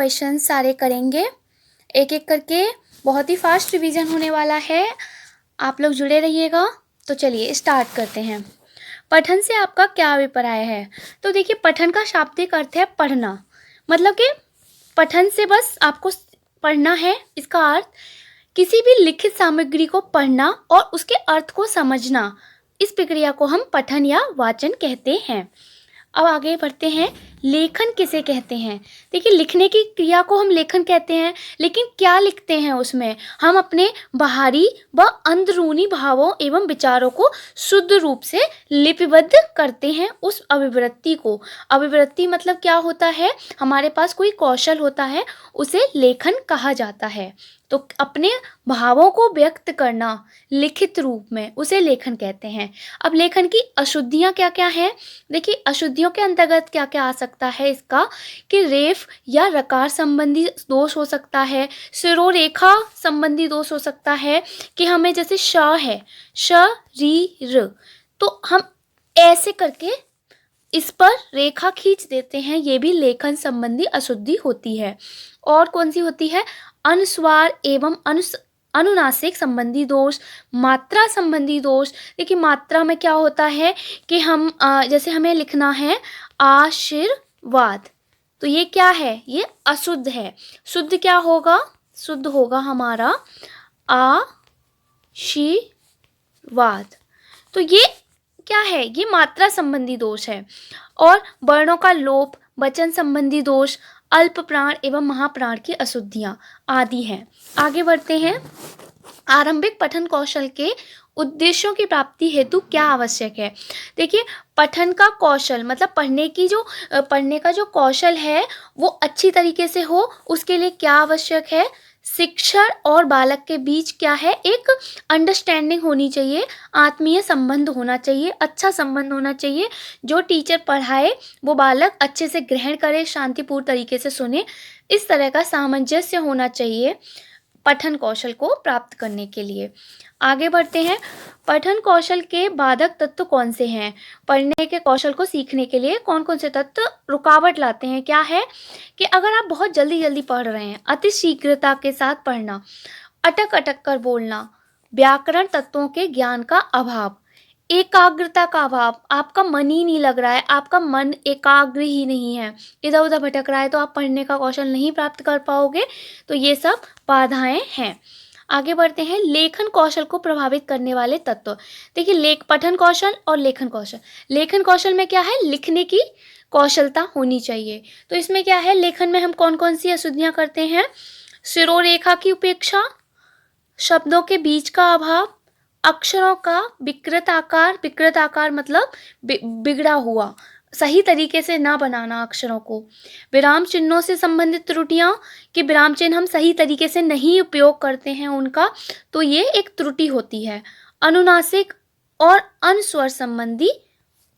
Question सारे करेंगे एक एक करके। बहुत ही फास्ट रिवीजन होने वाला है, आप लोग जुड़े रहिएगा। तो चलिए स्टार्ट करते हैं। पठन से आपका क्या अभिप्राय है? तो देखिए, पठन का शाब्दिक अर्थ है पढ़ना। मतलब कि पठन से बस आपको पढ़ना है। इसका अर्थ किसी भी लिखित सामग्री को पढ़ना और उसके अर्थ को समझना। इस प्रक्रिया को हम पठन या वाचन कहते हैं। अब आगे बढ़ते हैं। लेखन किसे कहते हैं? देखिए, लिखने की क्रिया को हम लेखन कहते हैं, लेकिन क्या लिखते हैं उसमें? हम अपने बाहरी व अंदरूनी भावों एवं विचारों को शुद्ध रूप से लिपिबद्ध करते हैं। उस अभिव्यक्ति को, अभिव्यक्ति मतलब क्या होता है? हमारे पास कोई कौशल होता है, उसे लेखन कहा जाता है। तो अपने भावों को व्यक्त करना लिखित रूप में, उसे लेखन कहते हैं। अब लेखन की अशुद्धियाँ क्या क्या हैं? देखिए, अशुद्धियों के अंतर्गत क्या क्या आ सकता है इसका, कि रेफ या रकार संबंधी दोष हो सकता है, शिरोरेखा संबंधी दोष हो सकता है, कि हमें जैसे श है, श री र, तो हम ऐसे करके इस पर रेखा खींच देते हैं, ये भी लेखन संबंधी अशुद्धि होती है। और कौन सी होती है? अनुस्वार एवं अनुनासिक संबंधी दोष, मात्रा संबंधी दोष। देखिए, मात्रा में क्या होता है कि हम जैसे हमें लिखना है आशीर्वाद, तो ये क्या है? ये अशुद्ध है। शुद्ध क्या होगा? शुद्ध होगा हमारा आशीर्वाद। तो ये क्या है? ये मात्रा संबंधी दोष है। और वर्णों का लोप, वचन संबंधी दोष, अल्प प्राण एवं महाप्राण की अशुद्धियां आदि हैं। आगे बढ़ते हैं। आरंभिक पठन कौशल के उद्देश्यों की प्राप्ति हेतु क्या आवश्यक है? देखिए, पठन का कौशल मतलब पढ़ने का जो कौशल है वो अच्छी तरीके से हो, उसके लिए क्या आवश्यक है? शिक्षक और बालक के बीच क्या है? एक अंडरस्टैंडिंग होनी चाहिए, आत्मीय संबंध होना चाहिए, अच्छा संबंध होना चाहिए। जो टीचर पढ़ाए वो बालक अच्छे से ग्रहण करे, शांतिपूर्ण तरीके से सुने। इस तरह का सामंजस्य होना चाहिए पठन कौशल को प्राप्त करने के लिए। आगे बढ़ते हैं। पठन कौशल के बाधक तत्व कौन से हैं? पढ़ने के कौशल को सीखने के लिए कौन कौन से तत्व रुकावट लाते हैं? क्या है कि अगर आप बहुत जल्दी जल्दी पढ़ रहे हैं, अति शीघ्रता के साथ पढ़ना, अटक अटक कर बोलना, व्याकरण तत्वों के ज्ञान का अभाव, एकाग्रता का अभाव, आपका मन ही नहीं लग रहा है, आपका मन एकाग्र ही नहीं है, इधर उधर भटक रहा है, तो आप पढ़ने का कौशल नहीं प्राप्त कर पाओगे। तो ये सब बाधाएं हैं। आगे बढ़ते हैं। लेखन कौशल को प्रभावित करने वाले तत्व। देखिए, पठन कौशल और लेखन कौशल। लेखन कौशल में क्या है? लिखने की कौशलता होनी चाहिए। तो इसमें क्या है? लेखन में हम कौन कौन सी अशुद्धियां करते हैं? शिरोरेखा की उपेक्षा, शब्दों के बीच का अभाव, अक्षरों का विकृत आकार मतलब बिगड़ा हुआ, सही तरीके से ना बनाना अक्षरों को, विराम चिन्हों से संबंधित त्रुटियां, कि विराम चिन्ह हम सही तरीके से नहीं उपयोग करते हैं उनका, तो ये एक त्रुटि होती है। अनुनासिक और अनुस्वर संबंधी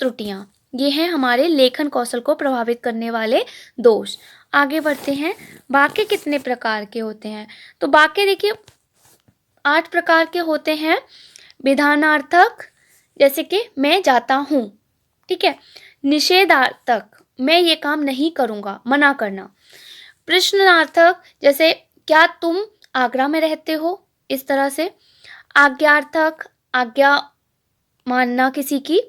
त्रुटियां, ये हैं हमारे लेखन कौशल को प्रभावित करने वाले दोष। आगे बढ़ते हैं। वाक्य कितने प्रकार के होते हैं? तो वाक्य देखिए 8 प्रकार के होते हैं। विधानार्थक, जैसे कि मैं जाता हूँ, ठीक है। निषेधार्थक, मैं ये काम नहीं करूँगा, मना करना। प्रश्नार्थक, जैसे क्या तुम आगरा में रहते हो, इस तरह से। आज्ञार्थक, आज्ञा मानना किसी की।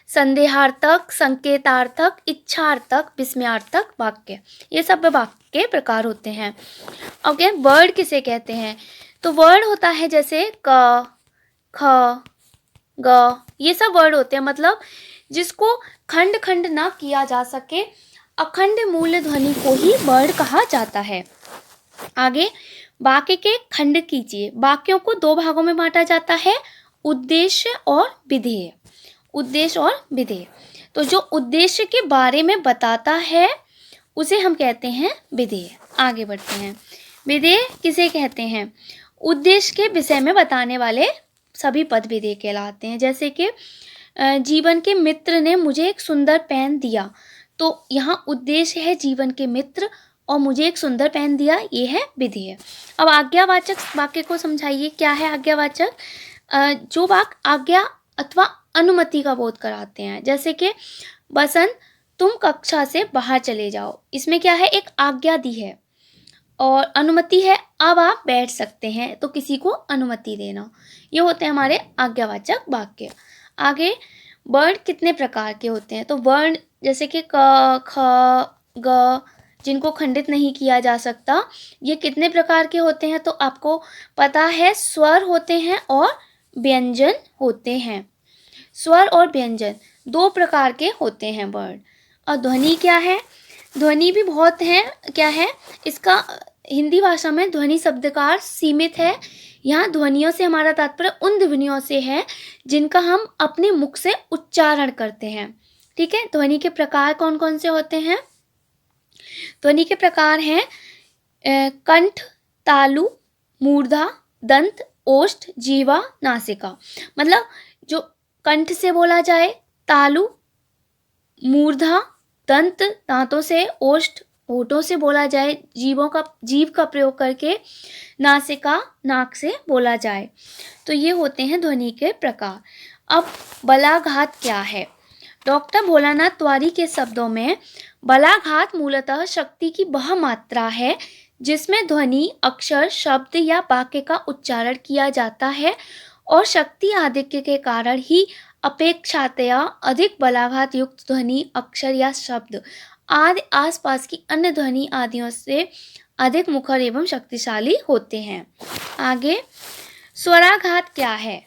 संदेहार्थक, संकेतार्थक, इच्छार्थक, विस्मयार्थक वाक्य, ये सब वाक्य के प्रकार होते हैं। ओके, वर्ड किसे कहते हैं? तो वर्ड होता है जैसे क, ख, ग, ये सब वर्ड होते हैं, मतलब जिसको खंड खंड ना किया जा सके, अखंड मूल ध्वनि को ही वर्ड कहा जाता है। आगे, वाक्य के खंड कीजिए। वाक्यों को 2 भागों में बांटा जाता है, उद्देश्य और विधेय। उद्देश्य और विधेय, तो जो उद्देश्य के बारे में बताता है उसे हम कहते हैं विधेय। आगे बढ़ते हैं। विधेय किसे कहते हैं? उद्देश्य के विषय में बताने वाले सभी पद विधेय कहलाते हैं। जैसे कि जीवन के मित्र ने मुझे एक सुंदर पेन दिया, तो यहाँ उद्देश्य है जीवन के मित्र और मुझे एक सुंदर पेन दिया, ये है विधेय। अब आज्ञावाचक वाक्य को समझाइए। क्या है आज्ञावाचक? जो वाक्य आज्ञा अथवा अनुमति का बोध कराते हैं। जैसे कि बसंत तुम कक्षा से बाहर चले जाओ, इसमें क्या है? एक आज्ञा दी है। और अनुमति है, अब आप बैठ सकते हैं, तो किसी को अनुमति देना। ये होते हैं हमारे आज्ञावाचक वाक्य। आगे वर्ण कितने प्रकार के होते हैं, तो वर्ण जैसे कि क, ख, ग, जिनको खंडित नहीं किया जा सकता, ये कितने प्रकार के होते हैं, तो आपको पता है स्वर होते हैं और व्यंजन होते हैं। स्वर और व्यंजन 2 प्रकार के होते हैं वर्ण। और ध्वनि क्या है, ध्वनि भी बहुत है, क्या है इसका हिंदी भाषा में ध्वनि शब्द का अर्थ सीमित है। यहाँ ध्वनियों से हमारा तात्पर्य उन ध्वनियों से है जिनका हम अपने मुख से उच्चारण करते हैं। ठीक है, ध्वनि के प्रकार कौन कौन से होते हैं, ध्वनि के प्रकार हैं कंठ, तालु, मूर्धा, दंत, ओष्ठ, जीवा, नासिका। मतलब जो कंठ से बोला जाए, तालु, मूर्धा, दंत दांतों से, ओष्ठ होठों से बोला जाए, जीव का प्रयोग करके, नासिका नाक से बोला जाए। तो ये होते हैं ध्वनि के प्रकार। अब बलाघात क्या है, डॉक्टर भोलानाथ तिवारी के शब्दों में बलाघात मूलतः शक्ति की वह मात्रा है जिसमें ध्वनि, अक्षर, शब्द या वाक्य का उच्चारण किया जाता है और शक्ति आधिक्य के कारण ही अपेक्षातया अधिक बलाघात युक्त ध्वनि, अक्षर या शब्द आदि आसपास की अन्य ध्वनि आदियों से अधिक मुखर एवं शक्तिशाली होते हैं। आगे स्वराघात क्या है,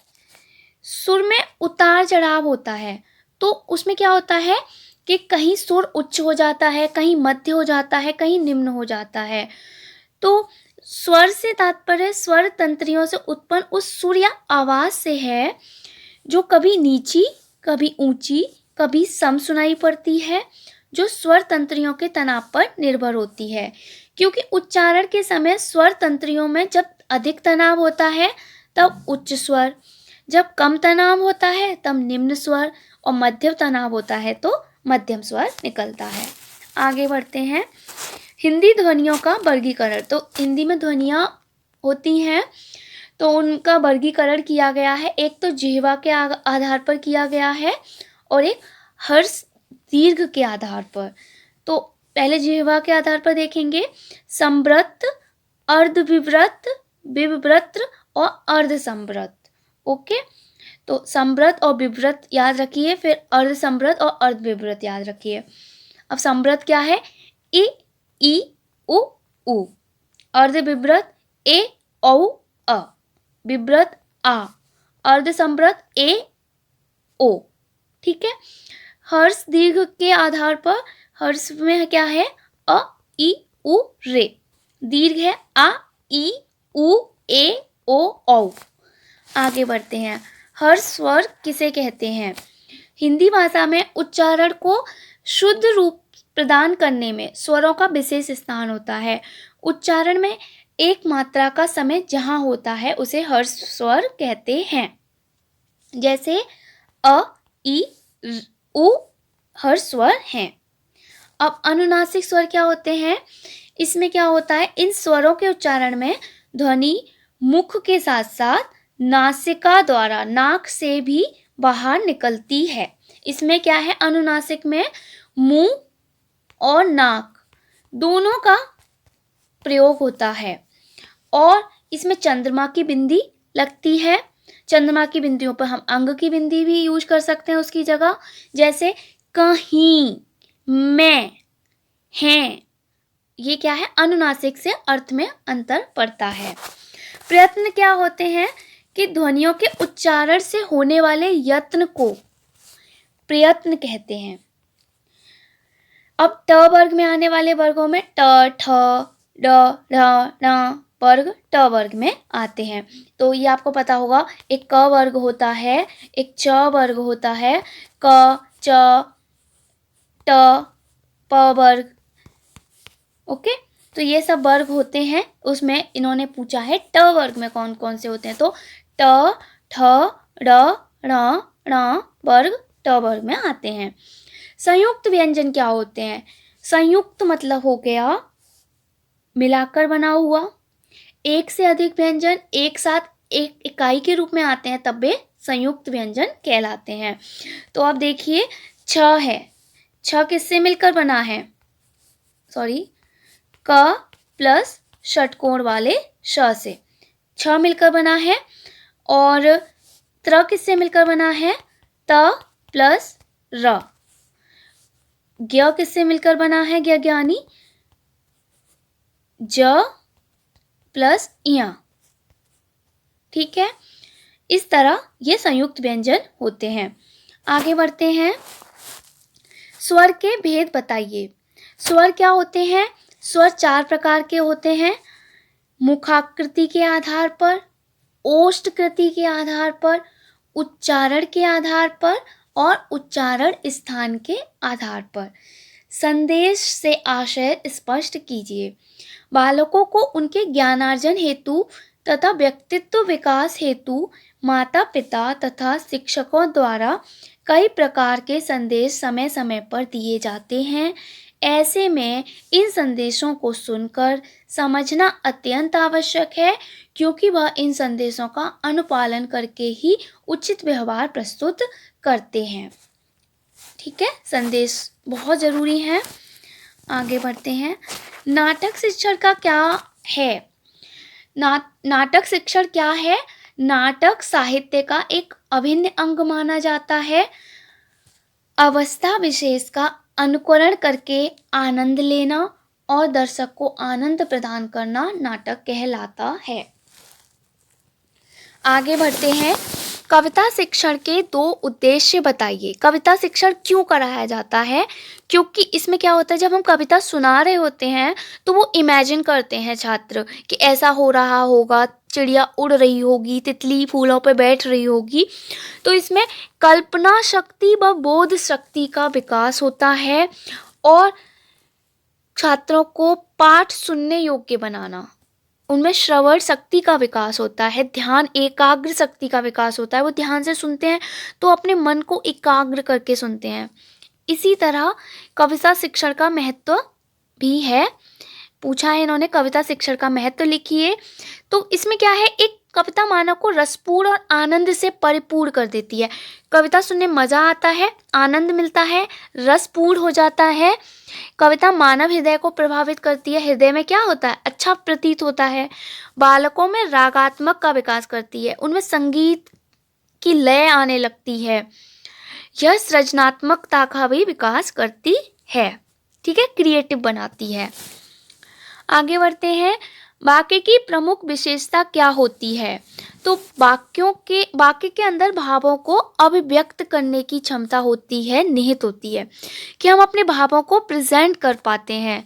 सुर में उतार चढ़ाव होता है, तो उसमें क्या होता है कि कहीं सुर उच्च हो जाता है, कहीं मध्य हो जाता है, कहीं निम्न हो जाता है। तो स्वर से तात्पर्य स्वर तंत्रियों से उत्पन्न उस सुर या आवाज से है जो कभी नीची, कभी ऊंची, कभी सम सुनाई पड़ती है, जो स्वर तंत्रियों के तनाव पर निर्भर होती है। क्योंकि उच्चारण के समय स्वर तंत्रियों में जब अधिक तनाव होता है तब उच्च स्वर, जब कम तनाव होता है तब निम्न स्वर, और मध्यम तनाव होता है तो मध्यम स्वर निकलता है। आगे बढ़ते हैं, हिंदी ध्वनियों का वर्गीकरण। तो हिंदी में ध्वनियाँ होती हैं तो उनका वर्गीकरण किया गया है, एक तो जिह्वा के आधार पर किया गया है और एक हर्ष दीर्घ के आधार पर। तो पहले जिह्वा के आधार पर देखेंगे, संवृत, अर्धविव्रत, विव्रत और अर्धसंवृत। ओके, तो संवृत और विव्रत याद रखिए, फिर अर्धसंवृत और अर्धविव्रत याद रखिए। अब संवृत क्या है, इ, ई, उ, ऊ। अर्धविव्रत ए, औ, अ। विव्रत आ। अर्धसंवृत ए, ओ। ठीक है, हर्ष दीर्घ के आधार पर हर्ष में क्या है, अ, ई, उ, रे। दीर्घ है आ, ई, उ, ए, ओ, औ। आगे बढ़ते हैं, हर्ष स्वर किसे कहते हैं। हिंदी भाषा में उच्चारण को शुद्ध रूप प्रदान करने में स्वरों का विशेष स्थान होता है। उच्चारण में एक मात्रा का समय जहाँ होता है उसे हर्ष स्वर कहते हैं। जैसे अ, ई, उ हर्ष स्वर हैं। अब अनुनासिक स्वर क्या होते हैं, इसमें क्या होता है, इन स्वरों के उच्चारण में ध्वनि मुख के साथ साथ नासिका द्वारा नाक से भी बाहर निकलती है। इसमें क्या है, अनुनासिक में मुंह और नाक दोनों का प्रयोग होता है और इसमें चंद्रमा की बिंदी लगती है। चंद्रमा की बिंदियों पर हम अंग की बिंदी भी यूज कर सकते हैं उसकी जगह, जैसे कहीं, मैं, हैं। ये क्या है, अनुनासिक से अर्थ में अंतर पड़ता है। प्रयत्न क्या होते हैं कि ध्वनियों के उच्चारण से होने वाले यत्न को प्रयत्न कहते हैं। अब ट वर्ग में आने वाले वर्गों में ट, ठ, ड, ढ, ण वर्ग ट वर्ग में आते हैं। तो ये आपको पता होगा, एक क वर्ग होता है, एक च वर्ग होता है, क, च, ट, प वर्ग। ओके, तो ये सब वर्ग होते हैं। उसमें इन्होंने पूछा है ट वर्ग में कौन कौन से होते हैं, तो ट, ठ, ड, ण, ण वर्ग ट वर्ग में आते हैं। संयुक्त व्यंजन क्या होते हैं, संयुक्त मतलब हो गया मिलाकर बना हुआ। एक से अधिक व्यंजन एक साथ एक इकाई के रूप में आते हैं तब वे संयुक्त व्यंजन कहलाते हैं। तो अब देखिए, छ है, छ किससे मिलकर बना है, सॉरी, क प्लस षटकोण वाले श से। छ मिलकर बना है और त्र किससे मिलकर बना है? त प्लस र। ज्ञ किससे मिलकर बना है? ज्ञ ज्ञानी ज प्लस इया। ठीक है, इस तरह ये संयुक्त व्यंजन होते हैं। आगे बढ़ते हैं। स्वर के भेद बताइए। स्वर क्या होते हैं? स्वर 4 प्रकार के होते हैं। मुखाकृति के आधार पर, ओष्ठकृति के आधार पर, उच्चारण के आधार पर और उच्चारण स्थान के आधार पर। संदेश से आशय स्पष्ट कीजिए। बालकों को उनके ज्ञानार्जन हेतु तथा व्यक्तित्व विकास हेतु माता पिता तथा शिक्षकों द्वारा कई प्रकार के संदेश समय समय पर दिए जाते हैं। ऐसे में इन संदेशों को सुनकर समझना अत्यंत आवश्यक है, क्योंकि वह इन संदेशों का अनुपालन करके ही उचित व्यवहार प्रस्तुत करते हैं। ठीक है, संदेश बहुत ज़रूरी है। आगे बढ़ते हैं। नाटक शिक्षण का क्या है? नाटक शिक्षण क्या है? नाटक साहित्य का एक अभिन्न अंग माना जाता है। अवस्था विशेष का अनुकरण करके आनंद लेना और दर्शक को आनंद प्रदान करना नाटक कहलाता है। आगे बढ़ते हैं। कविता शिक्षण के 2 उद्देश्य बताइए। कविता शिक्षण क्यों कराया जाता है? क्योंकि इसमें क्या होता है, जब हम कविता सुना रहे होते हैं तो वो इमेजिन करते हैं छात्र कि ऐसा हो रहा होगा, चिड़िया उड़ रही होगी, तितली फूलों पर बैठ रही होगी। तो इसमें कल्पना शक्ति व बोध शक्ति का विकास होता है और छात्रों को पाठ सुनने योग्य बनाना, उनमें श्रवण शक्ति का विकास होता है, ध्यान एकाग्र शक्ति का विकास होता है। वो ध्यान से सुनते हैं तो अपने मन को एकाग्र करके सुनते हैं। इसी तरह कविता शिक्षण का महत्व भी है। पूछा है इन्होंने, कविता शिक्षण का महत्व लिखिए। तो इसमें क्या है, एक कविता मानव को रसपूर्ण और आनंद से परिपूर्ण कर देती है। कविता सुनने मज़ा आता है, आनंद मिलता है, रसपूर्ण हो जाता है। कविता मानव हृदय को प्रभावित करती है। हृदय में क्या होता है, अच्छा प्रतीत होता है। बालकों में रागात्मक का विकास करती है, उनमें संगीत की लय आने लगती है। यह सृजनात्मकता का भी विकास करती है। ठीक है, क्रिएटिव बनाती है। आगे बढ़ते हैं। वाक्य की प्रमुख विशेषता क्या होती है? तो वाक्य के अंदर भावों को अभिव्यक्त करने की क्षमता होती है, निहित होती है, कि हम अपने भावों को प्रेजेंट कर पाते हैं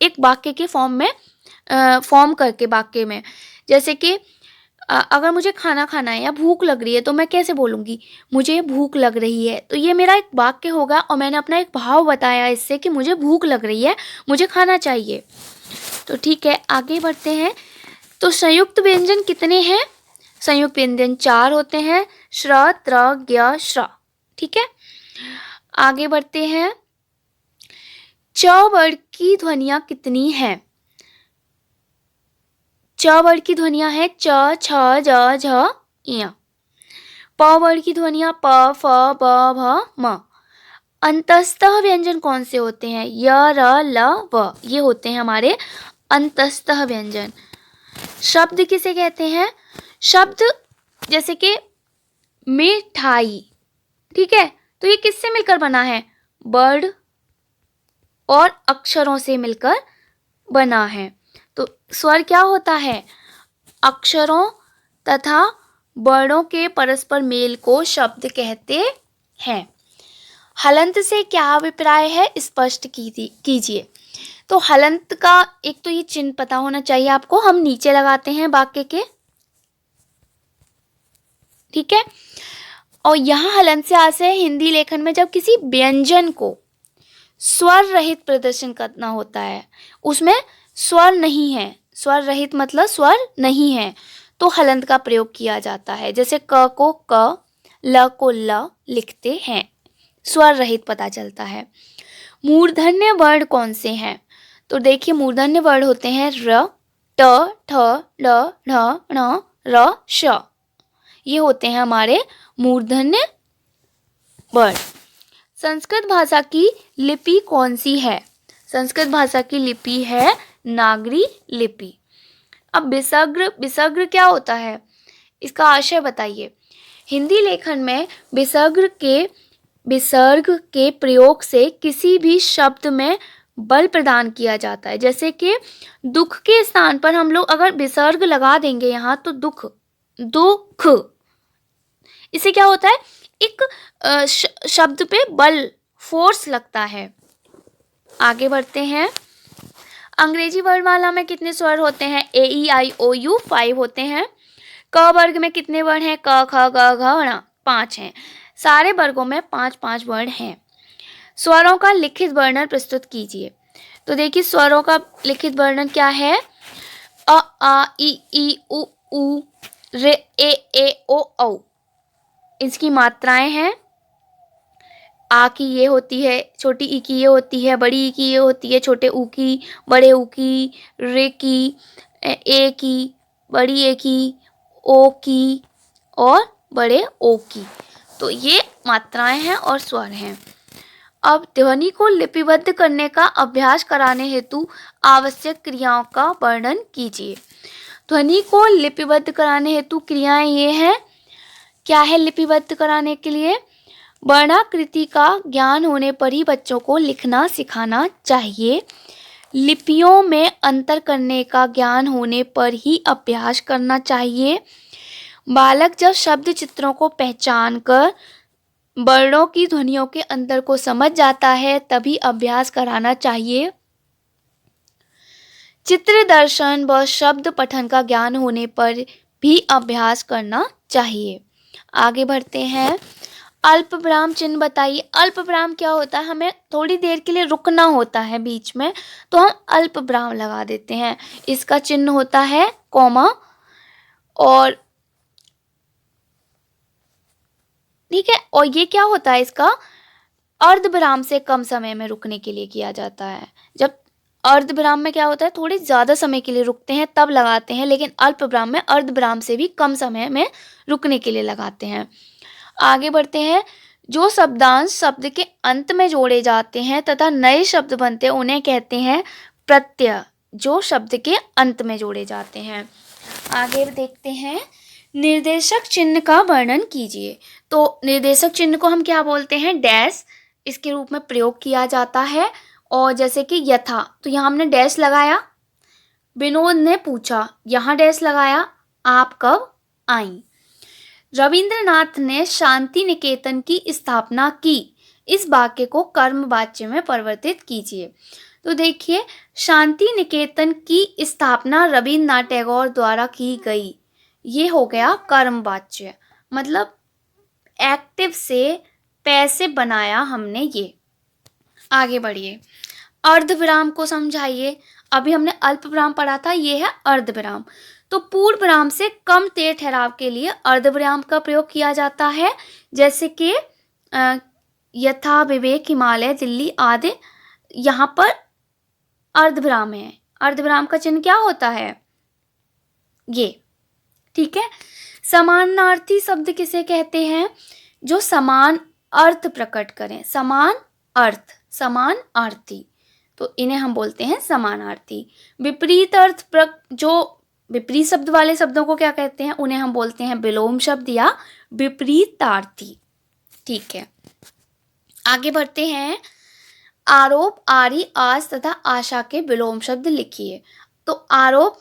एक वाक्य के फॉर्म करके वाक्य में। जैसे कि अगर मुझे खाना खाना है या भूख लग रही है तो मैं कैसे बोलूँगी, मुझे भूख लग रही है। तो ये मेरा एक वाक्य होगा और मैंने अपना एक भाव बताया इससे कि मुझे भूख लग रही है, मुझे खाना चाहिए। तो ठीक है, आगे बढ़ते हैं। तो संयुक्त व्यंजन कितने हैं? संयुक्त व्यंजन 4 होते हैं, श्र त्र ज्ञ श्र। ठीक है, आगे बढ़ते हैं। च वर्ण की ध्वनियाँ कितनी हैं? च वर्ण की ध्वनियाँ है च छ ज झ इया। प वर्ण की ध्वनियाँ प फ ब भ म। अंतस्तः व्यंजन कौन से होते हैं? य र ल व। ये होते हैं हमारे अंतस्तः व्यंजन। शब्द किसे कहते हैं? शब्द जैसे कि मिठाई। ठीक है, तो ये किससे मिलकर बना है? वर्ड और अक्षरों से मिलकर बना है। तो स्वर क्या होता है? अक्षरों तथा वर्णों के परस्पर मेल को शब्द कहते हैं। हलंत से क्या अभिप्राय है, स्पष्ट कीजिए। तो हलंत का एक तो ये चिन्ह पता होना चाहिए आपको, हम नीचे लगाते हैं वाक्य के। ठीक है, और यहाँ हलंत से आशय है हिंदी लेखन में जब किसी व्यंजन को स्वर रहित प्रदर्शन करना होता है, उसमें स्वर नहीं है, स्वर रहित मतलब स्वर नहीं है, तो हलंत का प्रयोग किया जाता है। जैसे क को क, ल को ल लिखते हैं, स्वर रहित पता चलता है। मूर्धन्य वर्ण कौन से हैं? तो देखिए मूर्धन्य वर्ण होते हैं र, ट, ठ, ड, ढ, ण, र, श। ये होते हैं हमारे मूर्धन्य वर्ण। संस्कृत भाषा की लिपि कौन सी है? संस्कृत भाषा की लिपि है नागरी लिपि। अब विसर्ग क्या होता है, इसका आशय बताइए। हिंदी लेखन में विसर्ग के प्रयोग से किसी भी शब्द में बल प्रदान किया जाता है। जैसे कि दुख के स्थान पर हम लोग अगर विसर्ग लगा देंगे यहाँ तो दुख, इससे क्या होता है, एक शब्द पे बल, फोर्स लगता है। आगे बढ़ते हैं। अंग्रेजी वर्णमाला में कितने स्वर होते हैं? ए ई आई ओ यू 5 होते हैं। क वर्ग में कितने वर्ण हैं? क ख ग घ ण 5 हैं। सारे वर्गों में 5-5 वर्ण हैं। स्वरों का लिखित वर्णन प्रस्तुत कीजिए। तो देखिए स्वरों का लिखित वर्णन क्या है? अ आ ई उ ऊ रे ए ओ औ। इसकी मात्राएं हैं। आ की ये होती है, छोटी ई की ये होती है, बड़ी ई की ये होती है, छोटे ऊ की, बड़े ऊ की, रे की, ए की, बड़ी ए की, ओ की और बड़े ओ की। तो ये मात्राएं हैं और स्वर हैं। अब ध्वनि को लिपिबद्ध करने का अभ्यास कराने हेतु आवश्यक क्रियाओं का वर्णन कीजिए। ध्वनि को लिपिबद्ध कराने हेतु क्रियाएं ये हैं। क्या है लिपिबद्ध कराने के लिए? वर्णाकृति का ज्ञान होने पर ही बच्चों को लिखना सिखाना चाहिए। लिपियों में अंतर करने का ज्ञान होने पर ही अभ्यास करना चाहिए। बालक जब शब्द चित्रों को पहचान कर वर्णों की ध्वनियों के अंतर को समझ जाता है तभी अभ्यास कराना चाहिए। चित्र दर्शन व शब्द पठन का ज्ञान होने पर भी अभ्यास करना चाहिए। आगे बढ़ते हैं। अल्प विराम चिन्ह बताइए। अल्प विराम क्या होता है? हमें थोड़ी देर के लिए रुकना होता है बीच में, तो हम अल्प विराम लगा देते हैं। इसका चिन्ह होता है कॉमा। और ठीक है, और ये क्या होता है? इसका अर्ध विराम से कम समय में रुकने के लिए किया जाता है। जब अर्ध विराम में क्या होता है, थोड़ी ज़्यादा समय के लिए रुकते हैं तब लगाते हैं, लेकिन अल्प विराम में अर्ध विराम से भी कम समय में रुकने के लिए लगाते हैं। आगे बढ़ते हैं। जो शब्दांश शब्द के अंत में जोड़े जाते हैं तथा नए शब्द बनते हैं उन्हें कहते हैं प्रत्यय, जो शब्द के अंत में जोड़े जाते हैं। आगे देखते हैं। निर्देशक चिन्ह का वर्णन कीजिए। तो निर्देशक चिन्ह को हम क्या बोलते हैं? डैश, इसके रूप में प्रयोग किया जाता है। और जैसे कि यथा, तो यहाँ हमने डैश लगाया। विनोद ने पूछा, यहाँ डैश लगाया। आप कब आई? रविंद्रनाथ ने शांति निकेतन की स्थापना की। इस वाक्य को कर्म वाच्य में परिवर्तित कीजिए। तो देखिए, शांति निकेतन की स्थापना रविंद्रनाथ टैगोर द्वारा की गई। ये हो गया कर्म वाच्य, मतलब एक्टिव से पैसिव बनाया हमने ये। आगे बढ़िए। अर्धविराम को समझाइए। अभी हमने अल्प विराम पढ़ा था, ये है अर्धविराम। तो पूर्ण विराम से कम देर ठहराव के लिए अर्धविराम का प्रयोग किया जाता है। जैसे कि यथा, विवेक, हिमालय, दिल्ली आदि, यहाँ पर अर्धविराम है। अर्धविराम का चिन्ह क्या होता है? ये, ठीक है। समानार्थी शब्द किसे कहते हैं? जो समान अर्थ प्रकट करें। समान अर्थ, समान अर्थी, तो इन्हें हम बोलते हैं समानार्थी। विपरीत अर्थ जो विपरीत शब्द वाले शब्दों को क्या कहते हैं? उन्हें हम बोलते हैं विलोम शब्द या विपरीतार्थी। ठीक है, आगे बढ़ते हैं। आरोप, आरी, आस तथा आशा के विलोम शब्द लिखिए। तो आरोप,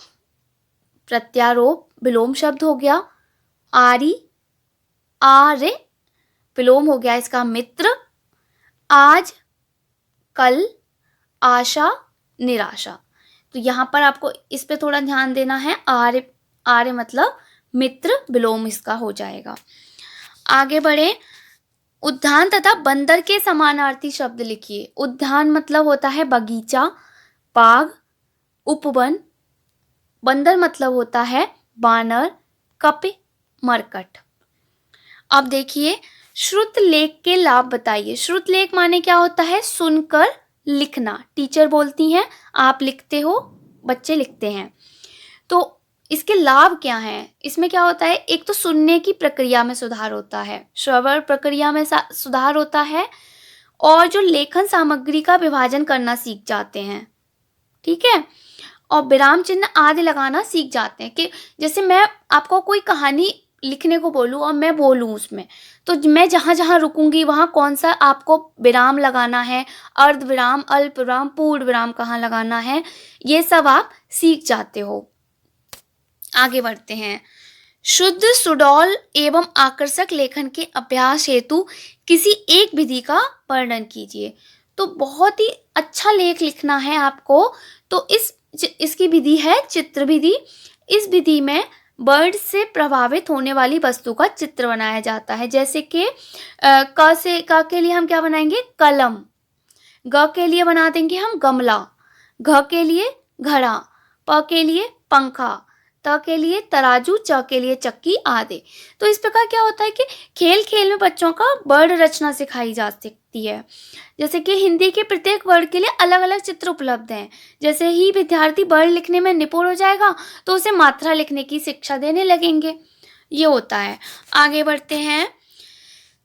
प्रत्यारोप विलोम शब्द हो गया। आरी, आर्य विलोम हो गया इसका मित्र। आज, कल, आशा, निराशा। तो यहाँ पर आपको इस पे थोड़ा ध्यान देना है। आर्य, आर्य मतलब मित्र, विलोम इसका हो जाएगा। आगे बढ़े। उद्यान तथा बंदर के समानार्थी शब्द लिखिए। उद्यान मतलब होता है बगीचा, बाग, उपवन। बंदर मतलब होता है बानर, कपि, मरकट। अब देखिए, श्रुतलेख के लाभ बताइए। श्रुतलेख माने क्या होता है? सुनकर लिखना। टीचर बोलती हैं, आप लिखते हो, बच्चे लिखते हैं। तो इसके लाभ क्या हैं? इसमें क्या होता है? एक तो सुनने की प्रक्रिया में सुधार होता है, श्रवण प्रक्रिया में सुधार होता है, और जो लेखन सामग्री का विभाजन करना सीख जाते हैं। ठीक है। और विराम चिन्ह आदि लगाना सीख जाते हैं। कि जैसे मैं आपको कोई कहानी लिखने को बोलूँ और मैं बोलूँ उसमें, तो मैं जहाँ जहाँ रुकूंगी वहाँ कौन सा आपको विराम लगाना है, अर्ध विराम, अल्प विराम, पूर्ण विराम कहाँ लगाना है, ये सब आप सीख जाते हो। आगे बढ़ते हैं। शुद्ध, सुडौल एवं आकर्षक लेखन के अभ्यास हेतु किसी एक विधि का वर्णन कीजिए। तो बहुत ही अच्छा लेख लिखना है आपको, तो इसकी विधि है चित्र विधि। इस विधि में वर्ड से प्रभावित होने वाली वस्तु का चित्र बनाया जाता है। जैसे कि क के लिए हम क्या बनाएंगे, कलम। ग के लिए बना देंगे हम गमला। घ के लिए घड़ा। प के लिए पंखा। त के लिए तराजू। च के लिए चक्की आदि। तो इस प्रकार क्या होता है कि खेल खेल में बच्चों का वर्ड रचना सिखाई जा सकती है। जैसे कि हिंदी के प्रत्येक वर्ड के लिए अलग अलग चित्र उपलब्ध हैं। जैसे ही विद्यार्थी वर्ड लिखने में निपुण हो जाएगा तो उसे मात्रा लिखने की शिक्षा देने लगेंगे। ये होता है। आगे बढ़ते हैं।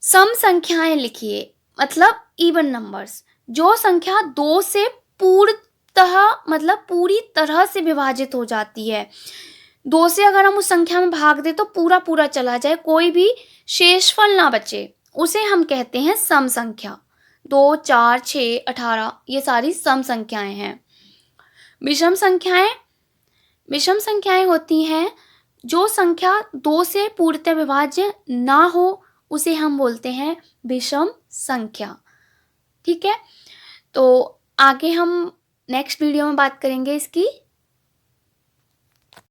सम संख्याएं लिखिए, मतलब इवन नंबर्स। जो संख्या 2 से पूरी तरह से विभाजित हो जाती है। 2 से अगर हम उस संख्या में भाग दें तो पूरा पूरा चला जाए, कोई भी शेषफल ना बचे, उसे हम कहते हैं सम संख्या। 2, 4, 6, 18 ये सारी सम संख्याएं हैं। विषम संख्याएं होती हैं जो संख्या 2 से पूर्णतः विभाज्य ना हो, उसे हम बोलते हैं विषम संख्या। ठीक है, तो आगे हम नेक्स्ट वीडियो में बात करेंगे इसकी।